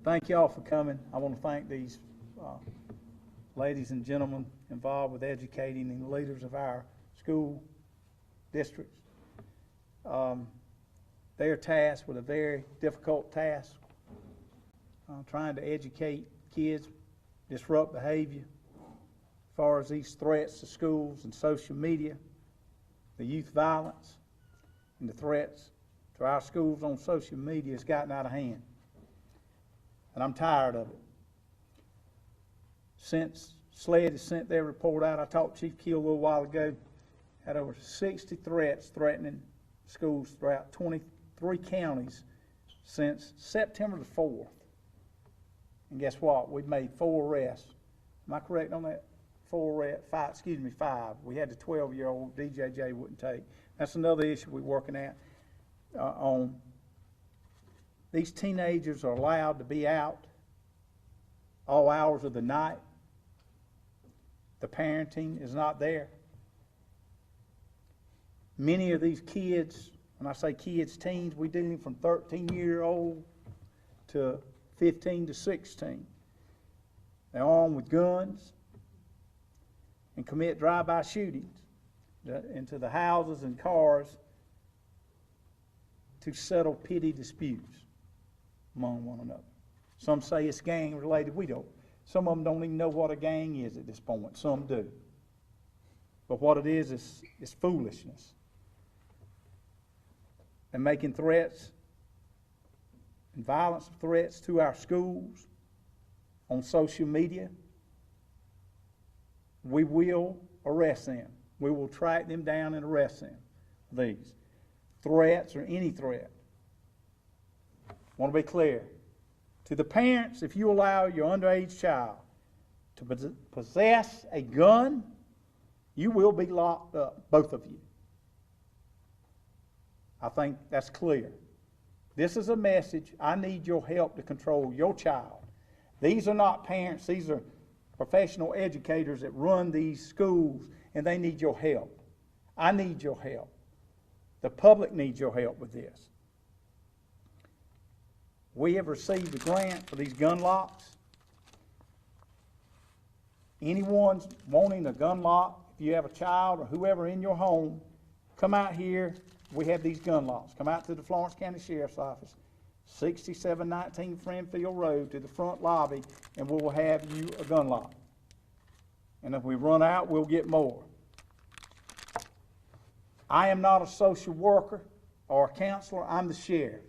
Thank you all for coming. I want to thank these ladies and gentlemen involved with educating and the leaders of our school districts. They are tasked with a very difficult task, trying to educate kids, disrupt behavior as far as these threats to schools and social media, the youth violence, and the threats to our schools on social media has gotten out of hand. And I'm tired of it. Since SLED has sent their report out, I talked to Chief Keel a little while ago, had over 60 threats threatening schools throughout 23 counties since September the 4th. And guess what? We've made 4 arrests. Am I correct on that? 4 arrests, 5. We had the 12-year-old DJJ wouldn't take. That's another issue we're working at on. These teenagers are allowed to be out all hours of the night. The parenting is not there. Many of these kids, when I say kids, teens, we're dealing from 13-year-old to 15 to 16. They're armed with guns and commit drive-by shootings into the houses and cars to settle petty disputes among one another. Some say it's gang related. We don't. Some of them don't even know what a gang is at this point. Some do. But what it is foolishness. And making threats and violence threats to our schools on social media. We will arrest them. We will track them down and arrest them. These threats or any threat. I want to be clear. To the parents, if you allow your underage child to possess a gun, you will be locked up, both of you. I think that's clear. This is a message. I need your help to control your child. These are not parents. These are professional educators that run these schools, and they need your help. I need your help. The public needs your help with this. We have received a grant for these gun locks. Anyone wanting a gun lock, if you have a child or whoever in your home, come out here. We have these gun locks. Come out to the Florence County Sheriff's Office, 6719 Friendfield Road, to the front lobby, and we will have you a gun lock. And if we run out, we'll get more. I am not a social worker or a counselor. I'm the sheriff.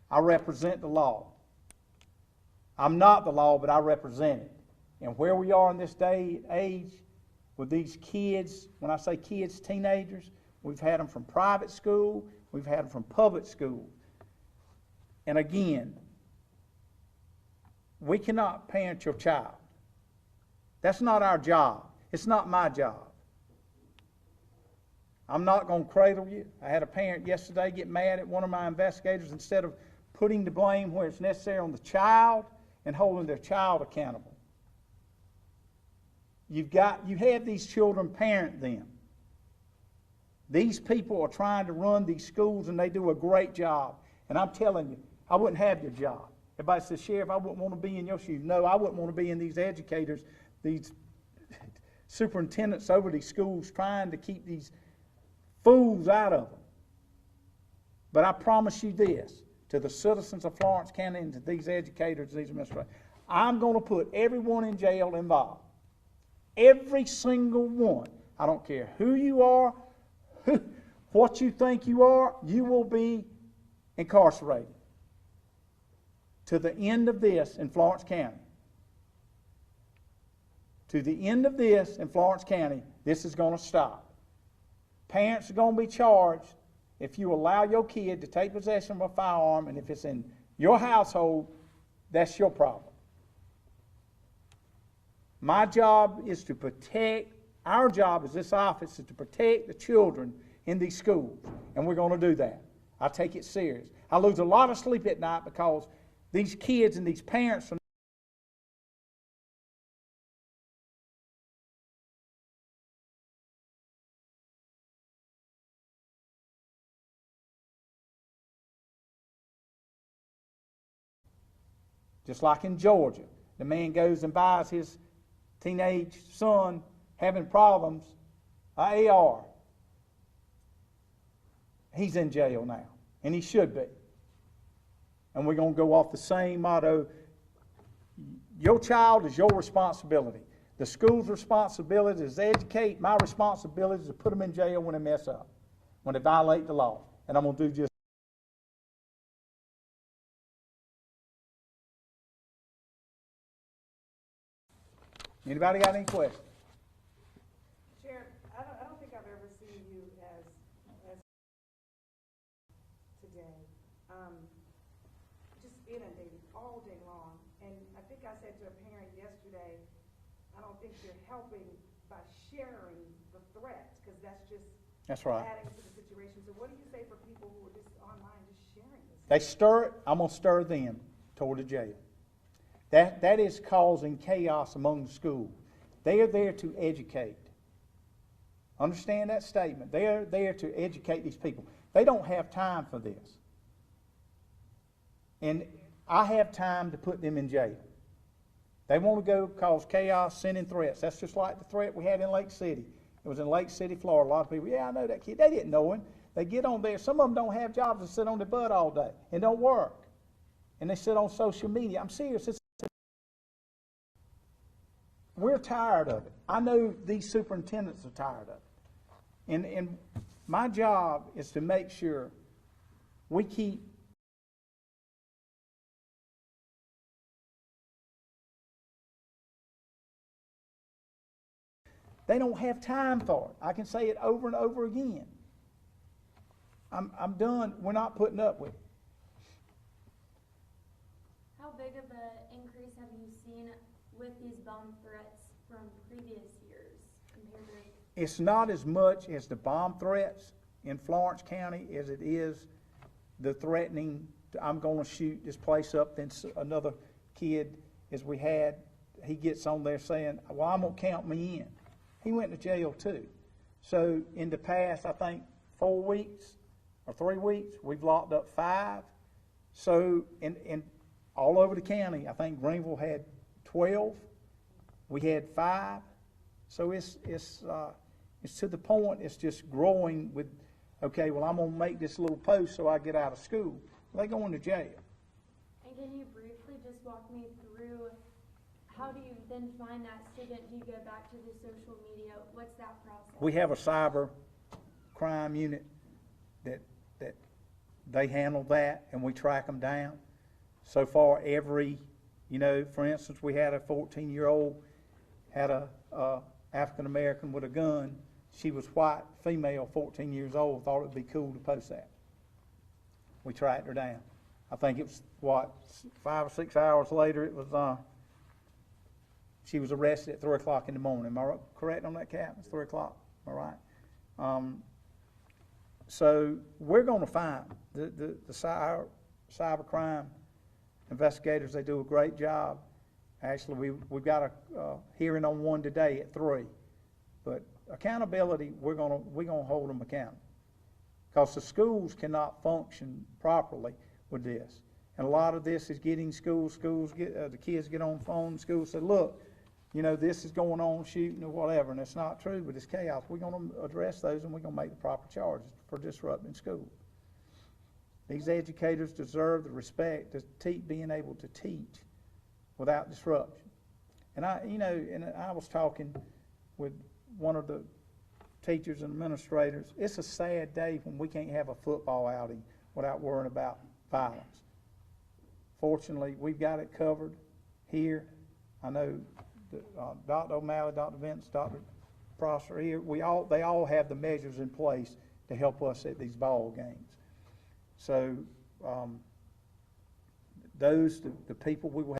I represent the law. I'm not the law, but I represent it. And where we are in this day and age with these kids, when I say kids, teenagers, we've had them from private school, we've had them from public school. And again, we cannot parent your child. That's not our job. It's not my job. I'm not going to cradle you. I had a parent yesterday get mad at one of my investigators. Instead of putting the blame where it's necessary on the child and holding their child accountable. You have these children, parent them. These people are trying to run these schools, and they do a great job. And I'm telling you, I wouldn't have your job. Everybody says, Sheriff, I wouldn't want to be in your shoes. No, I wouldn't want to be in these educators, these superintendents over these schools trying to keep these fools out of them. But I promise you this, to the citizens of Florence County and to these educators, these administrators, I'm going to put everyone in jail involved. Every single one. I don't care who you are, what you think you are, you will be incarcerated. To the end of this in Florence County. To the end of this in Florence County, this is going to stop. Parents are going to be charged if you allow your kid to take possession of a firearm, and if it's in your household, that's your problem. My job is to protect, our job as this office is to protect the children in these schools, and we're going to do that. I take it serious. I lose a lot of sleep at night because these kids and these parents are Just like in Georgia, the man goes and buys his teenage son having problems, an AR. He's in jail now, and he should be. And we're going to go off the same motto. Your child is your responsibility. The school's responsibility is to educate. My responsibility is to put them in jail when they mess up, when they violate the law. And I'm going to do just Anybody got any questions? Sheriff, I don't think I've ever seen you as today. Just inundated all day long. And I think I said to a parent yesterday, I don't think you're helping by sharing the threats, because that's right. adding to the situation. So what do you say for people who are just online just sharing this? They stir it, I'm going to stir them toward the jail. That is causing chaos among the schools. They are there to educate. Understand that statement. They are there to educate these people. They don't have time for this. And I have time to put them in jail. They want to go cause chaos, sending threats. That's just like the threat we had in Lake City. It was in Lake City, Florida. A lot of people, yeah, I know that kid. They didn't know him. They get on there. Some of them don't have jobs and sit on their butt all day and don't work. And they sit on social media. I'm serious. We're tired of it. I know these superintendents are tired of it. And my job is to make sure we keep They don't have time for it. I can say it over and over again. I'm done. We're not putting up with it. How big of an increase have you seen with these bomb threats from previous years compared to? It's not as much as the bomb threats in Florence County as it is the threatening, I'm going to shoot this place up. Then another kid, as we had, he gets on there saying, well, I'm going to count me in. He went to jail too. So in the past, I think 4 weeks or 3 weeks, we've locked up 5. So in all over the county, I think Greenville had 12. We had 5. So it's to the point, it's just growing with, okay, well, I'm going to make this little post so I get out of school. They go into jail. And can you briefly just walk me through, how do you then find that student? Do you go back to the social media? What's that process? We have a cyber crime unit that they handle that, and we track them down. So far, every, for instance, we had a 14-year-old, had a African-American with a gun. She was white, female, 14 years old, thought it'd be cool to post that. We tracked her down. I think it was, 5 or 6 hours later, it was, she was arrested at 3 o'clock in the morning. Am I correct on that, Captain? It's 3 o'clock, am I right? So we're going to find the cyber crime investigators. They do a great job. Actually, we've got a hearing on one today at 3. But accountability, we're going to hold them accountable, because the schools cannot function properly with this. And a lot of this is getting the kids get on the phone. Schools say, look, this is going on, shooting or whatever, and it's not true, but it's chaos. We're going to address those, and we're going to make the proper charges for disrupting school. These educators deserve the respect to being able to teach without disruption. And I was talking with one of the teachers and administrators. It's a sad day when we can't have a football outing without worrying about violence. Fortunately, we've got it covered here. I know Dr. O'Malley, Dr. Vince, Dr. Prosser here, they all have the measures in place to help us at these ball games. So the people we will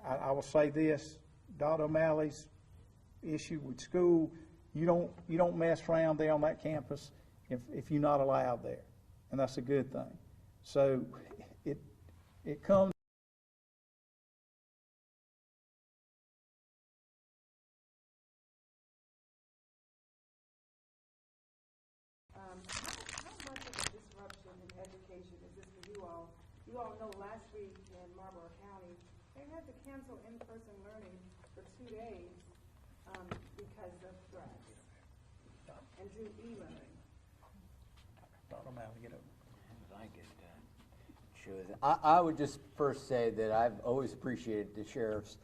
have, I will say this, Dr. O'Malley's issue with school, you don't mess around there on that campus if you're not allowed there, and that's a good thing. So it comes. How much of a disruption in education is this for you all? you all know last week in Marlborough County, they had to cancel in-person learning for 2 days because of threats and do e-learning. Thought I'm out to get over. I would just first say that I've always appreciated the sheriff's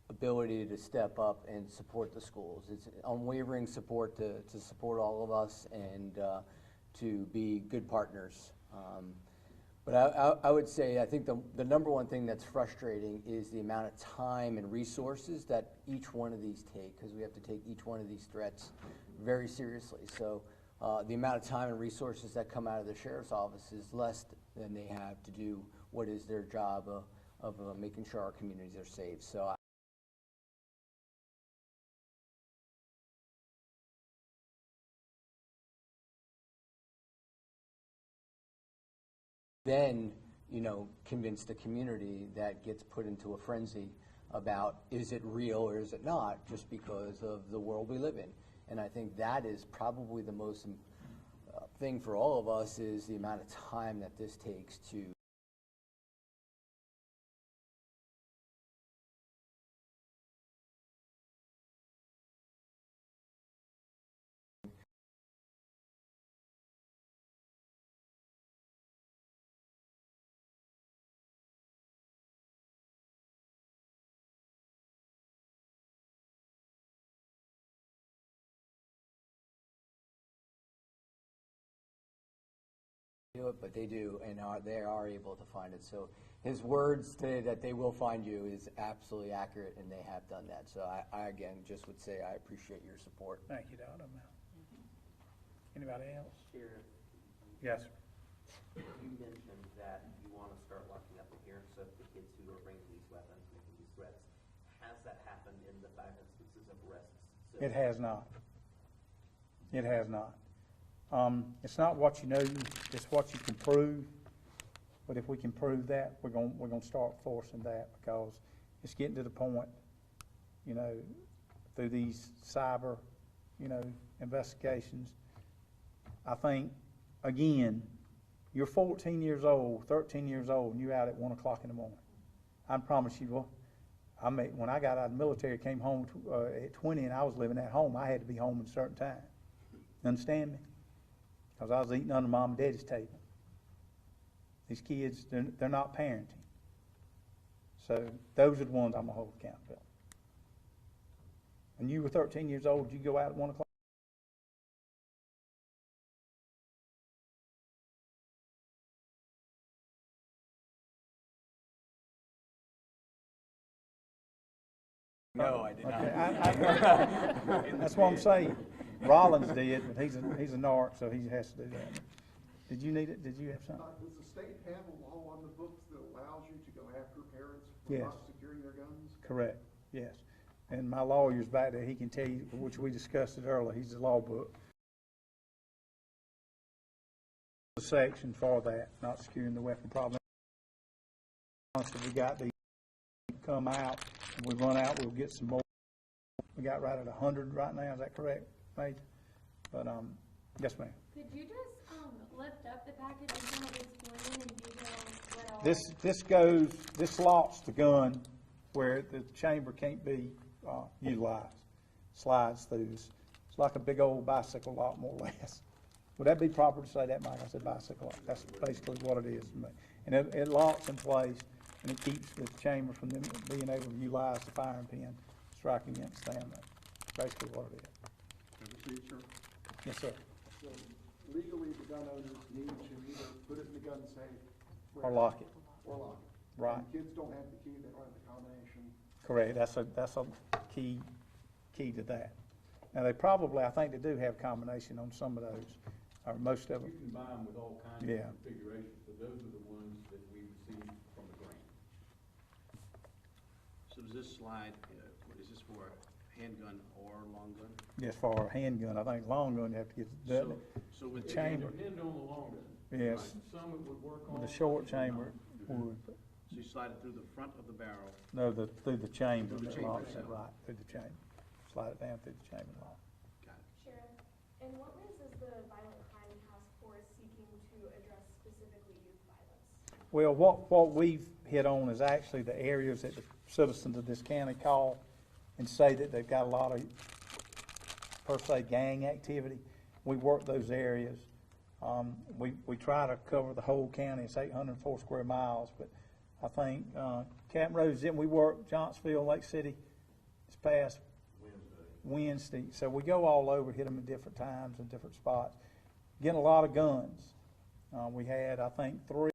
ability to step up and support the schools. It's unwavering support to support all of us and to be good partners. But I would say I think the number one thing that's frustrating is the amount of time and resources that each one of these take, because we have to take each one of these threats very seriously. So the amount of time and resources that come out of the sheriff's office is less than they have to do what is their job of making sure our communities are safe. So then, convince the community that gets put into a frenzy about is it real or is it not, just because of the world we live in. And I think that is probably the most thing for all of us, is the amount of time that this takes to do it, but they do, and they are able to find it. So his words today that they will find you is absolutely accurate, and they have done that. So I again just would say I appreciate your support. Thank you, Dr. Mel. Anybody else? Sheriff, Yes, sir. you mentioned that you want to start locking up the parents of the kids who are bringing these weapons, making these threats. Has that happened in the 5 instances of arrests? It has not. It has not. It's not what you know, it's what you can prove. But if we can prove that, we're gonna start forcing that, because it's getting to the point, through these cyber, investigations. I think, again, you're 14 years old, 13 years old, and you're out at 1 o'clock in the morning. I promise you, when I got out of the military, came home at 20, and I was living at home, I had to be home at a certain time. Understand me? Because I was eating under mom and daddy's table. These kids, they're not parenting. So those are the ones I'm going to hold accountable. And you were 13 years old, you go out at 1 o'clock? No, I did not. Okay, that's what I'm saying. Rollins did, but he's a narc, so he has to do that. Did you need it? Did you have something? Does the state have a law on the books that allows you to go after parents for Yes. not securing their guns? Correct, yes. And my lawyer's back there, he can tell you, which we discussed it earlier, he's the law book. The section for that, not securing the weapon problem. Once we got these come out, and we run out, we'll get some more. We got right at 100 right now, is that correct, Major? But, yes, ma'am. Could you just lift up the package and kind of explain in detail what all? This locks the gun where the chamber can't be utilized. Slides through this. It's like a big old bicycle lock, more or less. Would that be proper to say that, Mike? I said bicycle lock. That's basically what it is to me. And it locks in place, and it keeps the chamber from them being able to utilize the firing pin, strike against them. That's basically what it is. Proceed, sir. Yes, sir. So legally, the gun owners need to either put it in the gun safe. Or lock it. Or lock it. Right. And kids don't have the key, they don't have the combination. Correct. That's a key to that. Now, I think they do have a combination on some of those, or most of them. You can buy them with all kinds Yeah. of configurations, but those are the ones that we received from the grant. So does this slide, is this for a handgun or long gun? Yes, for a handgun, I think long gun, you have to get the So with the chamber. It depends on the long gun. Yes, Some it would work on. with the short chamber would, So you slide it through the front of the barrel. no, through the chamber, Through the that chamber locks it, itself. right, through the chamber. Slide it down through the chamber lock. Got it. Sheriff, in what ways is the Violent Crime Task Force seeking to address specifically youth violence? Well, what we've hit on is actually the areas that the citizens of this county call and say that they've got a lot of, per se, gang activity. We work those areas. We try to cover the whole county. It's 804 square miles, but I think, Captain Rose, didn't we work Johnsonville, Lake City this past Wednesday? So we go all over, hit them at different times and different spots. Getting a lot of guns. We had, I think, 3.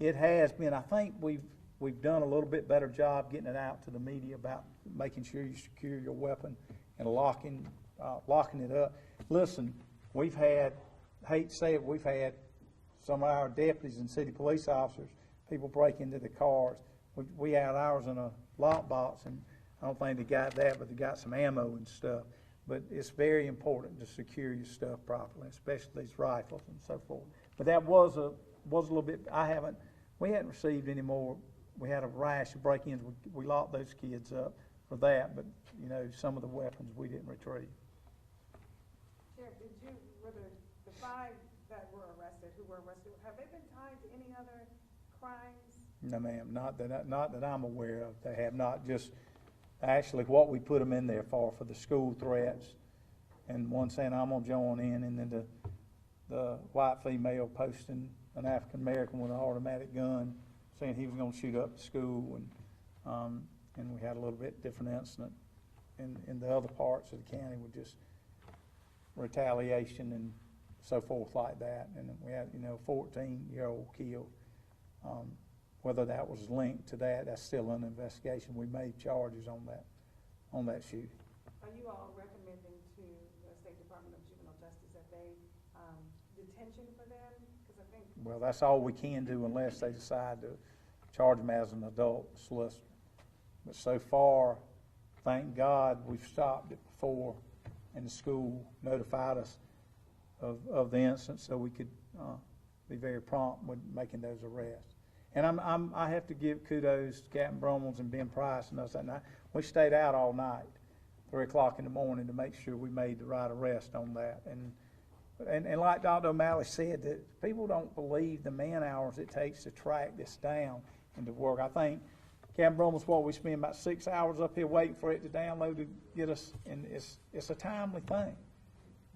It has been. I think we've done a little bit better job getting it out to the media about making sure you secure your weapon and locking it up. Listen, we've had, hate to say it, we've had some of our deputies and city police officers, people break into the cars. We had ours in a lockbox, and I don't think they got that, but they got some ammo and stuff. But it's very important to secure your stuff properly, especially these rifles and so forth. But that was a little bit, we hadn't received any more. We had a rash of break-ins. We locked those kids up for that, but, you know, some of the weapons we didn't retrieve. Sheriff, were the 5 that were arrested, have they been tied to any other crimes? No, ma'am, not that I'm aware of. They have not. Just actually what we put them in there for the school threats, and one saying I'm gonna join in, and then the white female posting an African American with an automatic gun, saying he was gonna shoot up the school, and we had a little bit different incident in the other parts of the county with just retaliation and so forth like that. And we had, you know, a 14-year-old killed. Whether that was linked to that, that's still an investigation. We made charges on that shooting. Are you all recommending to the State Department of Juvenile Justice that they detention for them? Because I think. Well, that's all we can do unless they decide to charge them as an adult solicitor. But so far, thank God, we've stopped it before, and the school notified us of the incident, so we could be very prompt with making those arrests. And I have to give kudos to Captain Brummels and Ben Price and us that night. We stayed out all night, 3 o'clock in the morning, to make sure we made the right arrest on that. And like Dr. O'Malley said, that people don't believe the man hours it takes to track this down and to work. I think Captain Brummels, we spend about 6 hours up here waiting for it to download to get us, and it's a timely thing.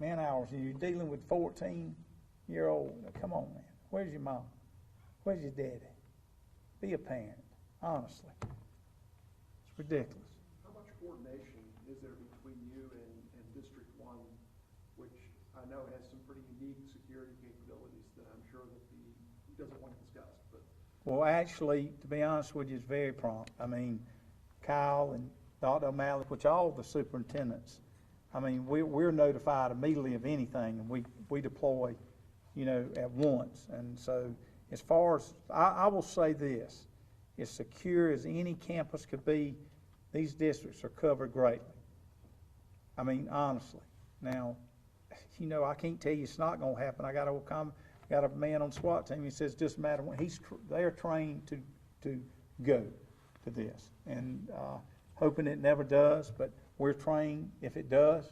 Man hours, and you're dealing with 14-year-old. Come on, man. Where's your mom? Where's your daddy? Be a parent, honestly. It's ridiculous. How much coordination is there between you and District 1, which I know has some pretty unique security capabilities that I'm sure that he doesn't want to discuss? But Well, actually, to be honest with you, it's very prompt. I mean, Kyle and Dr. O'Malley, which all the superintendents, I mean, we're notified immediately of anything, and we deploy, you know, at once. And so, as far as, I will say this, as secure as any campus could be, these districts are covered greatly. I mean, honestly. Now, you know, I can't tell you it's not gonna happen. I got a man on SWAT team, he says, just a matter when they're trained to go to this. And, hoping it never does, but we're trained, if it does,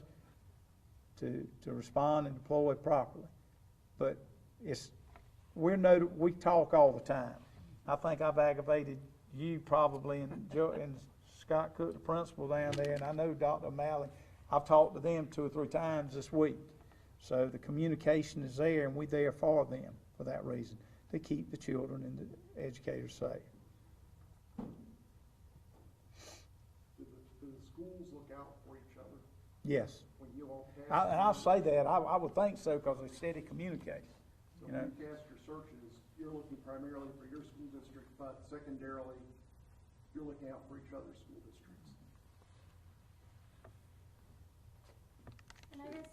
to respond and deploy properly. But we talk all the time. I think I've aggravated you probably, and Scott Cook, the principal down there, and I know Dr. O'Malley. I've talked to them 2 or 3 times this week. So the communication is there, and we're there for them for that reason, to keep the children and the educators safe. do the schools look out for each other Yes. when you all cast? And I'll say that, I would think so, because they steady communicate. So You know? when you cast your searches, you're looking primarily for your school district, but secondarily, you're looking out for each other's school districts. And I guess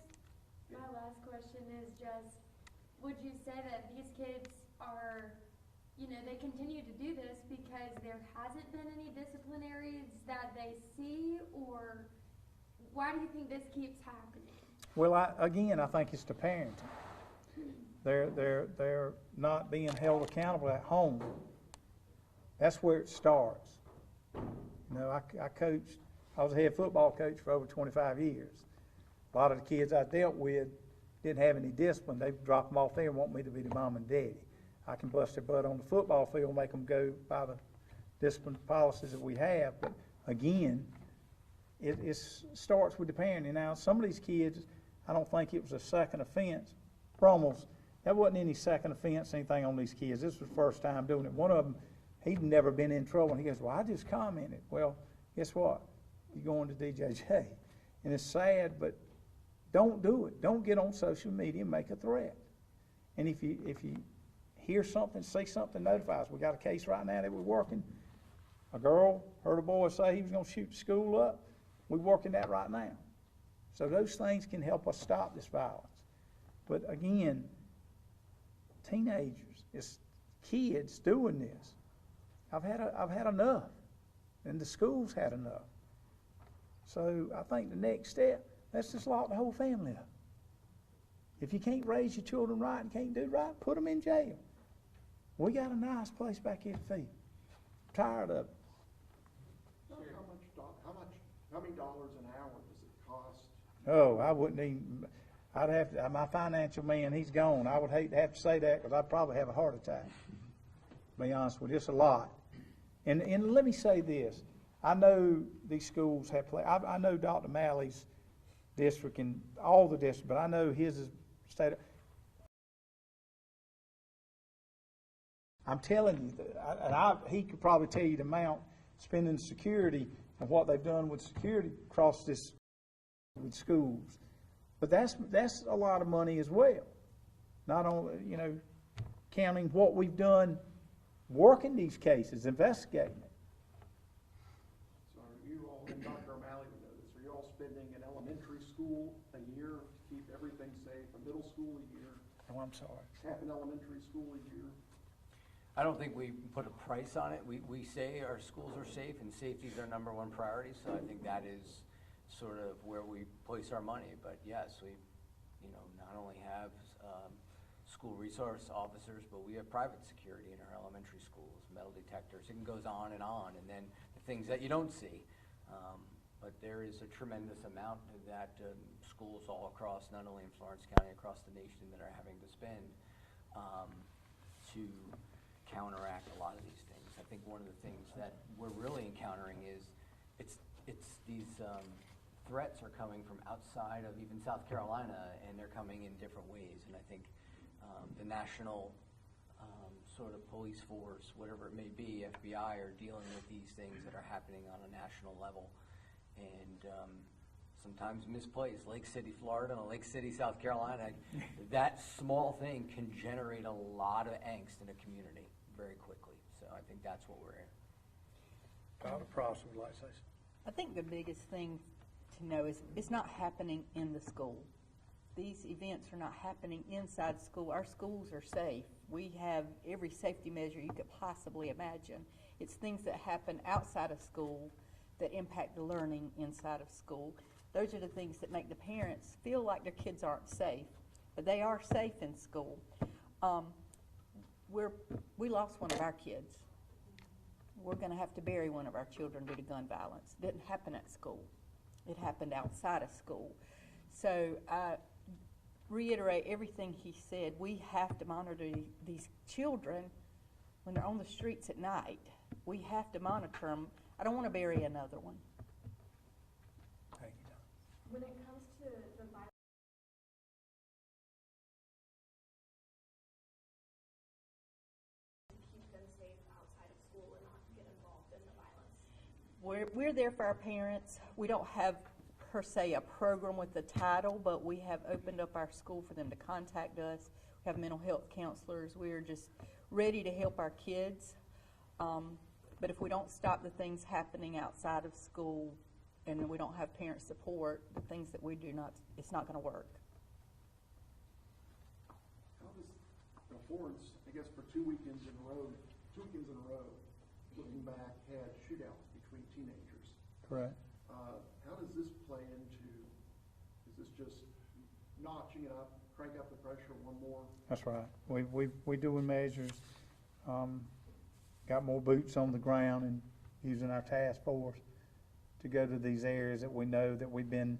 my last question is just, would you say that these kids are, you know, they continue to do this because there hasn't been any disciplinaries that they see, or why do you think this keeps happening? Well, I think it's the parenting. They're not being held accountable at home. That's where it starts. You know, I was a head football coach for over 25 years. A lot of the kids I dealt with didn't have any discipline. They drop them off there and want me to be the mom and daddy. I can bust their butt on the football field, make them go by the discipline policies that we have. But again, it starts with the parenting. Now, some of these kids, I don't think it was a second offense. Brummels, that wasn't any second offense, anything on these kids. This was the first time doing it. One of them, he'd never been in trouble. And he goes, well, I just commented. Well, guess what? You're going to DJJ. And it's sad, but don't do it. Don't get on social media and make a threat. And if you hear something, see something, notify us. We got a case right now that we're working. A girl heard a boy say he was going to shoot the school up. We're working that right now. So those things can help us stop this violence. But again, teenagers, it's kids doing this. I've had enough, and the school's had enough. So I think the next step, let's just lock the whole family up. If you can't raise your children right and can't do right, put them in jail. We got a nice place back here to feed. Tired of it. How many dollars an hour does it cost? Oh, I wouldn't even, I'd have to, my financial man, he's gone. I would hate to have to say that because I'd probably have a heart attack. To be honest with you, it's a lot. And let me say this. I know these schools have I know Dr. Malley's district and all the districts, but I know his is state. I'm telling you, he could probably tell you the amount spending security and what they've done with security across this with schools. But that's a lot of money as well. Not only, you know, counting what we've done working these cases, investigating it. So are you all, and Dr. O'Malley would know this, are you all spending an elementary school a year to keep everything safe, a middle school a year? Oh, I'm sorry. Half an elementary school a year? I don't think we put a price on it. We say our schools are safe and safety is our #1 priority, so I think that is sort of where we place our money. But yes, we, you know, not only have school resource officers, but we have private security in our elementary schools, metal detectors. It goes on, and then the things that you don't see. But there is a tremendous amount that schools all across, not only in Florence County, across the nation, that are having to spend to counteract a lot of these things. I think one of the things that we're really encountering is it's these threats are coming from outside of even South Carolina, and they're coming in different ways. And I think the national sort of police force, whatever it may be, FBI, are dealing with these things that are happening on a national level. And sometimes misplaced. Lake City, Florida, and Lake City, South Carolina, that small thing can generate a lot of angst in a community very quickly. So I think that's what we're in. Dr. Pross would like to say something. I think the biggest thing to know is it's not happening in the school. These events are not happening inside school. Our schools are safe. We have every safety measure you could possibly imagine. It's things that happen outside of school that impact the learning inside of school. Those are the things that make the parents feel like their kids aren't safe, but they are safe in school. We lost one of our kids. We're going to have to bury one of our children due to gun violence. It didn't happen at school. It happened outside of school. So I reiterate everything he said. We have to monitor these children when they're on the streets at night. We have to monitor them. I don't want to bury another one. Thank you, Don. When it comes to the violence, to keep them safe outside of school and not get involved in the violence. We're there for our parents. We don't have, per se, a program with the title, but we have opened up our school for them to contact us. We have mental health counselors. We're just ready to help our kids. But if we don't stop the things happening outside of school and we don't have parent support, the things that we do not, it's not going to work. How does Florence, I guess for two weekends in a row, looking back, had shootouts between teenagers? Correct. How does this play into, is this just notching it up, crank up the pressure one more? That's right. We doing measures. got more boots on the ground and using our task force to go to these areas that we know that we've been,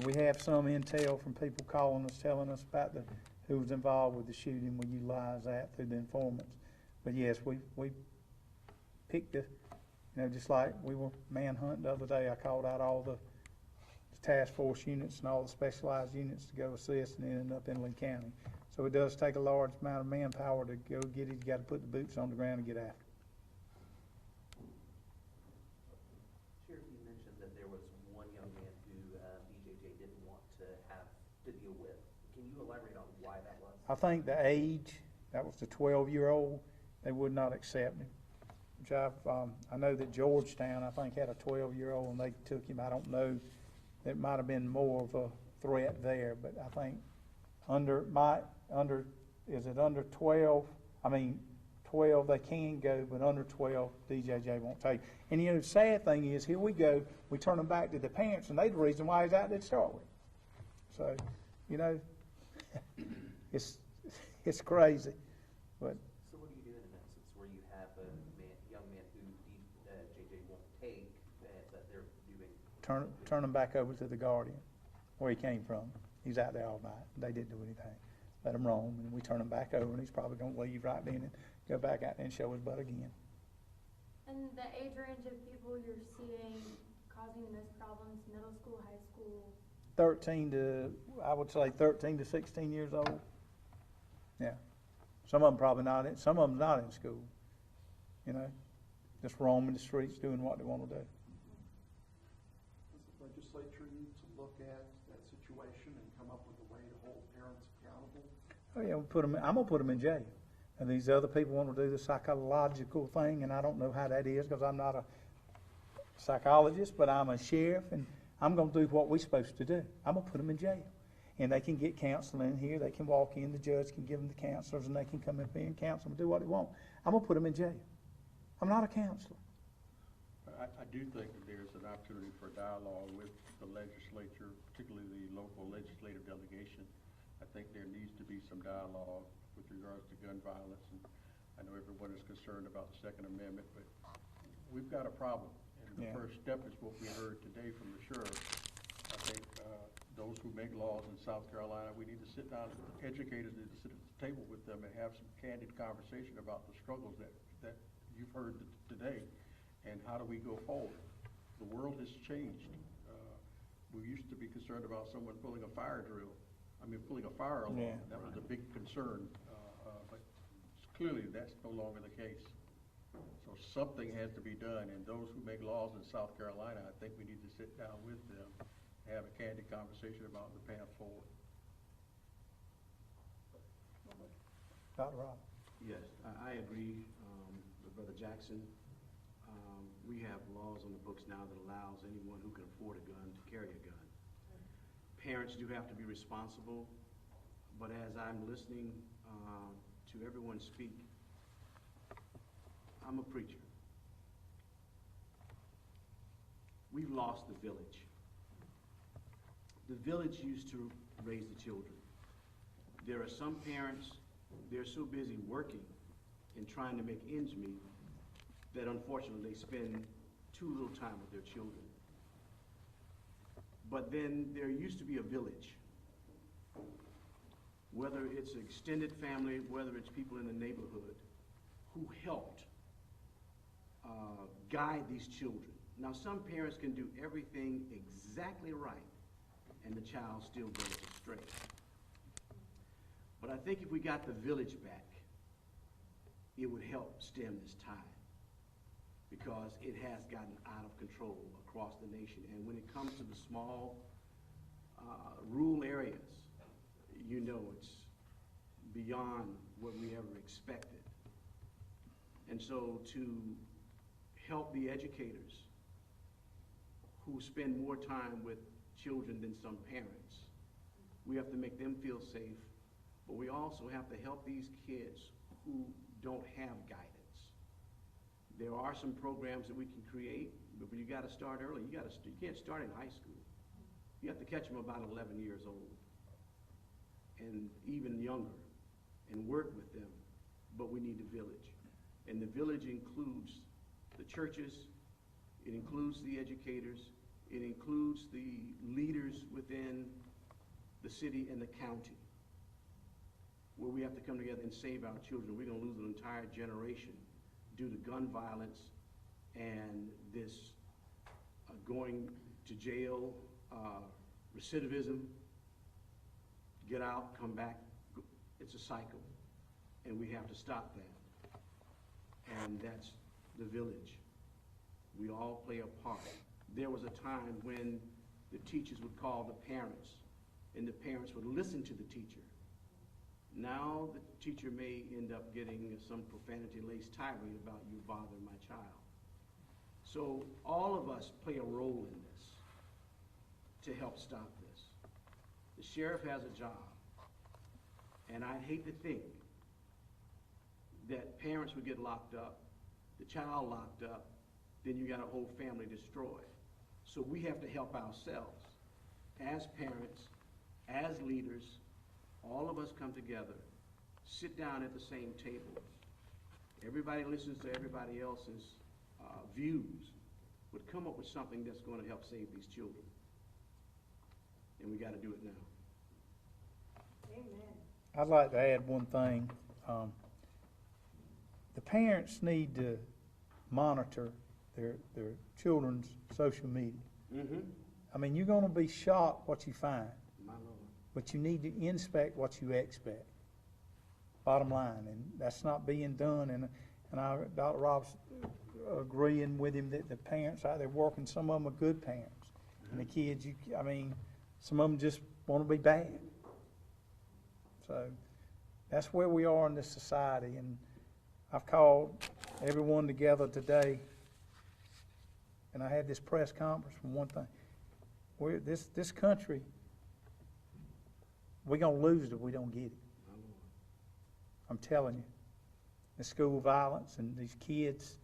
we have some intel from people calling us, telling us about who was involved with the shooting. We utilize that through the informants. But yes, we picked just like we were manhunting the other day, I called out all the task force units and all the specialized units to go assist, and ended up in Lee County. So it does take a large amount of manpower to go get it. You got to put the boots on the ground and get after it. Sheriff, you mentioned that there was one young man who BJJ didn't want to have to deal with. Can you elaborate on why that was? I think the age, that was the 12-year-old, they would not accept him. Which I know that Georgetown, I think, had a 12-year-old and they took him. I don't know, it might have been more of a threat there, but I think is it under 12? I mean, 12 they can go, but under 12 DJJ won't take. And the sad thing is, here we go, we turn them back to the parents, and they're the reason why he's out there to start with. So, it's crazy, but. So what do you do in an instance where you have a young man who JJ won't take, that they're doing? Turn him back over to the guardian, where he came from. He's out there all night. They didn't do anything. Let him roam, and we turn him back over, and he's probably going to leave right then and go back out there and show his butt again. And the age range of people you're seeing causing the most problems, middle school, high school? 13 to 16 years old. Yeah. Some of them probably not in, some of them not in school. Just roaming the streets doing what they want to do. Does the legislature need to look at that situation and come up with a way to hold parents accountable? Oh yeah, I'm gonna put them in jail. And these other people want to do the psychological thing, and I don't know how that is because I'm not a psychologist, but I'm a sheriff, and I'm gonna do what we're supposed to do. I'm gonna put them in jail. And they can get counseling in here. They can walk in, the judge can give them the counselors, and they can come in here and counsel them and do what they want. I'm gonna put them in jail. I'm not a counselor. I do think that there's an opportunity for dialogue with the legislature, particularly the local legislative delegation. I think there needs to be some dialogue with regards to gun violence. And I know everyone is concerned about the Second Amendment, but we've got a problem. And the first step is what we heard today from the sheriff. I think those who make laws in South Carolina, we need to sit down, educators need to sit at the table with them and have some candid conversation about the struggles that you've heard today, and how do we go forward. The world has changed. We used to be concerned about someone pulling a fire alarm. Yeah. That was a big concern, but clearly that's no longer the case. So something has to be done, and those who make laws in South Carolina, I think we need to sit down with them, have a candid conversation about the path forward. Dr. Rob. Yes, I agree with Brother Jackson. We have laws on the books now that allows anyone who can afford a gun to carry a gun. Parents do have to be responsible, but as I'm listening to everyone speak, I'm a preacher. We've lost the village. The village used to raise the children. There are some parents, they're so busy working and trying to make ends meet that unfortunately they spend too little time with their children. But then there used to be a village. Whether it's an extended family, whether it's people in the neighborhood, who helped guide these children. Now, some parents can do everything exactly right, and the child still goes astray. But I think if we got the village back, it would help stem this tide, because it has gotten out of control across the nation. And when it comes to the small rural areas, it's beyond what we ever expected. And so to help the educators who spend more time with children than some parents, we have to make them feel safe, but we also have to help these kids who don't have guidance. There are some programs that we can create, but you got to start early. You can't start in high school. You have to catch them about 11 years old and even younger and work with them, but we need a village. And the village includes the churches, it includes the educators, it includes the leaders within the city and the county, where we have to come together and save our children. We're gonna lose an entire generation due to gun violence and this going to jail, recidivism, get out, come back. It's a cycle, and we have to stop that. And that's the village. We all play a part. There was a time when the teachers would call the parents, and the parents would listen to the teacher. Now the teacher may end up getting some profanity-laced tirade about you bothering my child. So all of us play a role in this to help stop this. The sheriff has a job, and I'd hate to think that parents would get locked up, the child locked up, then you got a whole family destroyed. So we have to help ourselves as parents, as leaders. All of us come together, sit down at the same table. Everybody listens to everybody else's views, but come up with something that's going to help save these children. And we got to do it now. Amen. I'd like to add one thing. The parents need to monitor their children's social media. Mm-hmm. I mean, you're gonna be shocked what you find, My Lord. but you need to inspect what you expect. Bottom line, and that's not being done, and Dr. Rob's agreeing with him that the parents out there working, some of them are good parents. And the kids, I mean, some of them just wanna be bad. So, that's where we are in this society, and I've called everyone together today, and I had this press conference for one thing. This country, we're gonna lose it if we don't get it. My Lord. I'm telling you. The school violence and these kids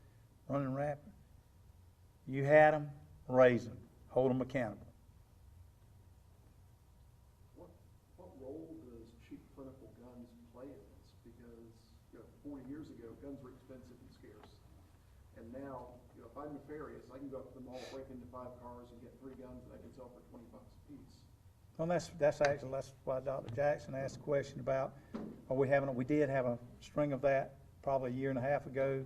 running rapid. You had them, raise them, hold them accountable. What role does cheap clinical guns play in this? Because 40 years ago, guns were expensive and scarce. And now, if I'm nefarious, I can go up to the mall, break into 5 cars and get 3 guns that I can sell for $20 a piece. Well, that's why Dr. Jackson asked the question about, we did have a string of that probably a year and a half ago,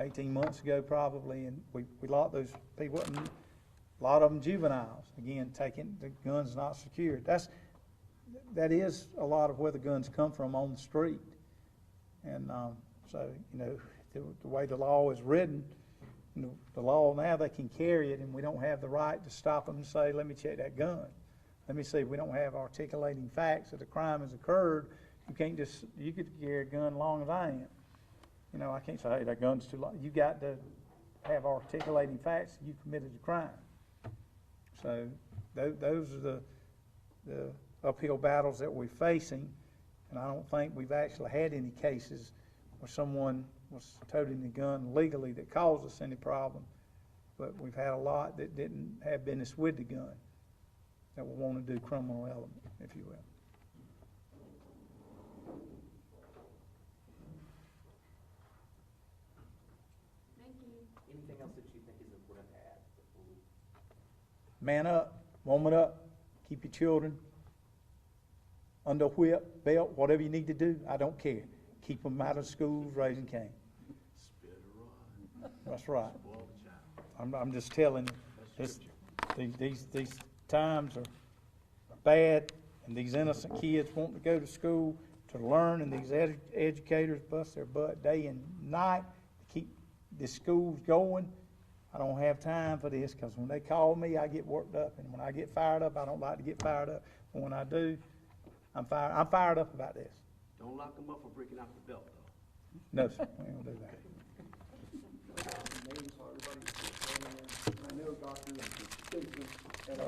18 months ago probably, and we locked those people up, and a lot of them juveniles, again, taking the guns not secured. That is a lot of where the guns come from on the street. And so, the way the law is written, the law now, they can carry it, and we don't have the right to stop them and say, let me check that gun. Let me see, we don't have articulating facts that a crime has occurred. You could carry a gun as long as I am. I can't say, hey, that gun's too long. You got to have articulating facts that you committed a crime. So those are the uphill battles that we're facing, and I don't think we've actually had any cases where someone was toting the gun legally that caused us any problem, but we've had a lot that didn't have business with the gun that will want to do criminal element, if you will. Thank you. Anything else that you think is important to add before we? Man up, woman up, keep your children under whip, belt, whatever you need to do, I don't care. Keep them out of schools raising Cain. That's right. I'm just telling you, these times are bad, and these innocent kids want to go to school to learn, and these educators bust their butt day and night to keep the schools going. I don't have time for this, because when they call me, I get worked up, and when I get fired up, I don't like to get fired up, but when I do, I'm fired up about this. Don't lock them up for breaking out the belt, No, though. sir, we ain't gonna do that. Names so everybody can I know Dr. Stinson, and